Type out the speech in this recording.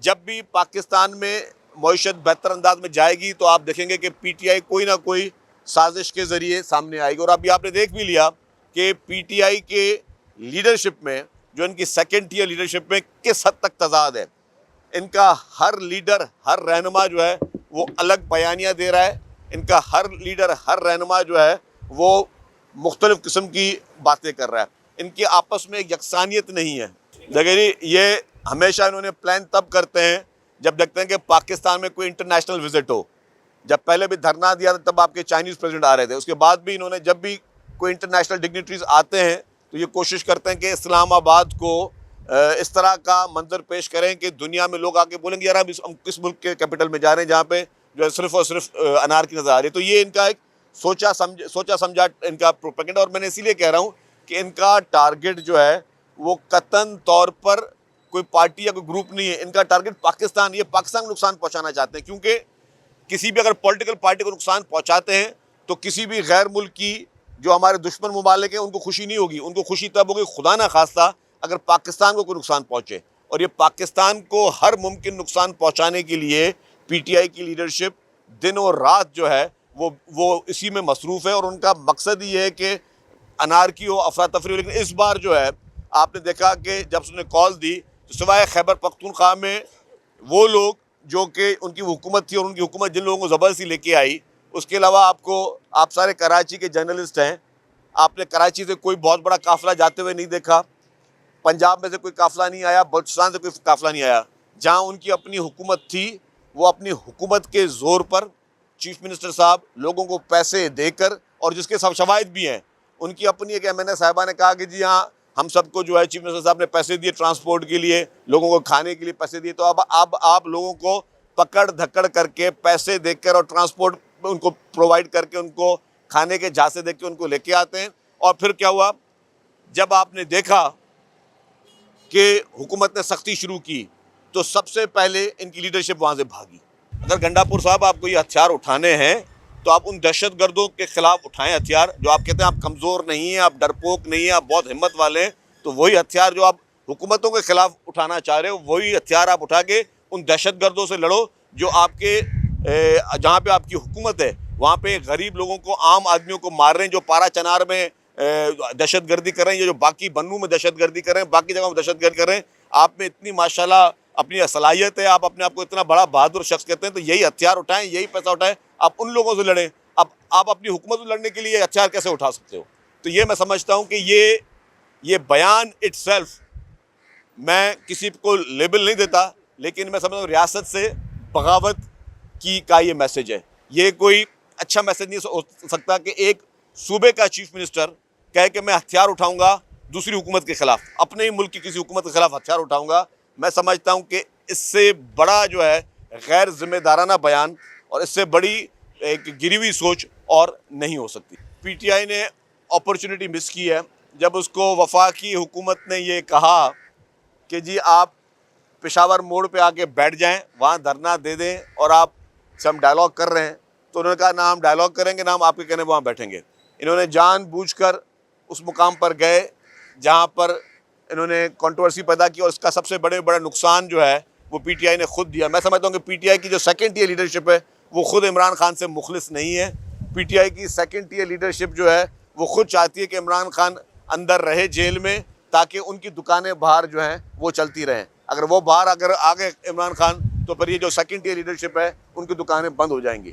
जब भी पाकिस्तान में मईशत बेहतर अंदाज में जाएगी तो आप देखेंगे कि पीटीआई कोई ना कोई साजिश के ज़रिए सामने आएगी। और अभी आपने देख भी लिया कि पीटीआई के लीडरशिप में, जो इनकी सेकेंड टियर लीडरशिप में किस हद तक तजाद है। इनका हर लीडर, हर रहनुमा जो है वो अलग बयानियाँ दे रहा है। इनका हर लीडर, हर रहनुमा जो है वो मुख्तलिफ़ किस्म की बातें कर रहा है। इनकी आपस में एक यकसानियत नहीं है। देखिए जी, ये हमेशा इन्होंने प्लान तब करते हैं जब देखते हैं कि पाकिस्तान में कोई इंटरनेशनल विजिट हो। जब पहले भी धरना दिया था तब आपके चाइनीज़ प्रेसिडेंट आ रहे थे। उसके बाद भी इन्होंने, जब भी कोई इंटरनेशनल डिग्निटरीज आते हैं तो ये कोशिश करते हैं कि इस्लामाबाद को इस तरह का मंजर पेश करें कि दुनिया में लोग आके बोलेंगे यार हम किस मुल्क के कैपिटल में जा रहे हैं जहाँ पे जो है सिर्फ और सिर्फ अनार की नज़र आ रही है। तो ये इनका एक सोचा समझा इनका प्रोपेगेंडा। और मैंने इसीलिए कह रहा हूँ कि इनका टारगेट जो है वो कतन तौर पर कोई पार्टी या कोई ग्रुप नहीं है। इनका टारगेट पाकिस्तान, ये पाकिस्तान को नुकसान पहुँचाना चाहते हैं। क्योंकि किसी भी अगर पॉलिटिकल पार्टी को नुकसान पहुँचाते हैं तो किसी भी गैर मुल्क की जो हमारे दुश्मन मुमालिक हैं उनको खुशी नहीं होगी। उनको खुशी तब होगी खुदा ना खास्ता अगर पाकिस्तान को कोई नुकसान पहुँचे। और ये पाकिस्तान को हर मुमकिन नुकसान पहुँचाने के लिए पीटीआई की लीडरशिप दिन और रात जो है वो इसी में मसरूफ़ है। और उनका मकसद ये है कि अनारकी हो, अफरा तफरी हो। लेकिन इस बार जो है आपने देखा कि जब उसने कॉल दी तो सिवाय खैबर पख्तूनख्वा में वो लोग जो कि उनकी हुकूमत थी और उनकी हुकूमत जिन लोगों को ज़बरदस्ती लेके आई, उसके अलावा आप सारे कराची के जर्नलिस्ट हैं, आपने कराची से कोई बहुत बड़ा काफ़िला जाते हुए नहीं देखा। पंजाब में से कोई काफ़िला नहीं आया, बलूचिस्तान से कोई काफ़िला नहीं आया। जहाँ उनकी अपनी हुकूमत थी वो अपनी हुकूमत के ज़ोर पर चीफ मिनिस्टर साहब लोगों को पैसे देकर, और जिसके सब शवाहिद भी हैं, उनकी अपनी एक MNA साहिबा ने कहा कि जी हाँ हम सबको जो है चीफ मिनिस्टर साहब ने पैसे दिए ट्रांसपोर्ट के लिए, लोगों को खाने के लिए पैसे दिए। तो अब आप लोगों को पकड़ धक्कड़ करके पैसे देकर और ट्रांसपोर्ट उनको प्रोवाइड करके उनको खाने के झांसे देकर उनको लेके आते हैं। और फिर क्या हुआ, जब आपने देखा कि हुकूमत ने सख्ती शुरू की तो सबसे पहले इनकी लीडरशिप वहाँ से भागी। अगर गंडापुर साहब आपको ये हथियार उठाने हैं तो आप उन दहशतगर्दों के खिलाफ उठाएं हथियार। जो आप कहते हैं आप कमज़ोर नहीं हैं, आप डरपोक नहीं हैं, आप बहुत हिम्मत वाले हैं, तो वही हथियार जो आप हुकूमतों के खिलाफ उठाना चाह रहे हो, वही हथियार आप उठा के उन दहशतगर्दों से लड़ो जो आपके जहाँ पे आपकी हुकूमत है वहाँ पे गरीब लोगों को, आम आदमियों को मार रहे हैं, जो पारा चनार में दहशतगर्दी कर रहे हैं, जो बाकी बन्नू में दहशतगर्दी कर रहे हैं, बाकी जगह में दहशतगर्दी कर रहे हैं। आप में इतनी माशाल्लाह अपनी सलाहियत है, आप अपने आप को इतना बड़ा बहादुर शख्स कहते हैं, तो यही हथियार उठाएं, यही पैसा उठाएं, आप उन लोगों से लड़ें। अब आप अपनी हुकूमत से लड़ने के लिए हथियार कैसे उठा सकते हो? तो ये मैं समझता हूँ कि ये बयान इटसेल्फ, मैं किसी को लेबल नहीं देता, लेकिन मैं समझता हूँ रियासत से बगावत का ये मैसेज है। ये कोई अच्छा मैसेज नहीं हो सकता कि एक सूबे का चीफ मिनिस्टर कहे कि मैं हथियार उठाऊंगा दूसरी हुकूमत के ख़िलाफ़, अपने ही मुल्क की किसी हुकूमत के ख़िलाफ़ हथियार उठाऊंगा। मैं समझता हूँ कि इससे बड़ा जो है गैर जिम्मेदाराना बयान और इससे बड़ी एक गिरी हुई सोच और नहीं हो सकती। पीटीआई ने अपॉर्चुनिटी मिस की है जब उसको वफाकी हुकूमत ने ये कहा कि जी आप पेशावर मोड़ पे आके बैठ जाएं, वहाँ धरना दे दें और आप से हम डायलॉग कर रहे हैं। तो उन्होंने कहा ना हम डायलॉग करेंगे ना हम आपके कहने वहाँ बैठेंगे। इन्होंने जानबूझकर उस मुकाम पर गए जहाँ पर इन्होंने कंट्रोवर्सी पैदा की और इसका सबसे बड़ा नुकसान जो है वो पीटीआई ने खुद दिया। मैं समझता हूँ कि पीटीआई की जो सेकंड टियर लीडरशिप है वो खुद इमरान खान से मुखलिस नहीं है। पीटीआई की सेकंड टियर लीडरशिप जो है वो खुद चाहती है कि इमरान खान अंदर रहे जेल में, ताकि उनकी दुकानें बाहर जो हैं वो चलती रहें। अगर वो बाहर अगर आ गए इमरान खान तो फिर ये जो सेकंड टियर लीडरशिप है उनकी दुकानें बंद हो जाएंगी।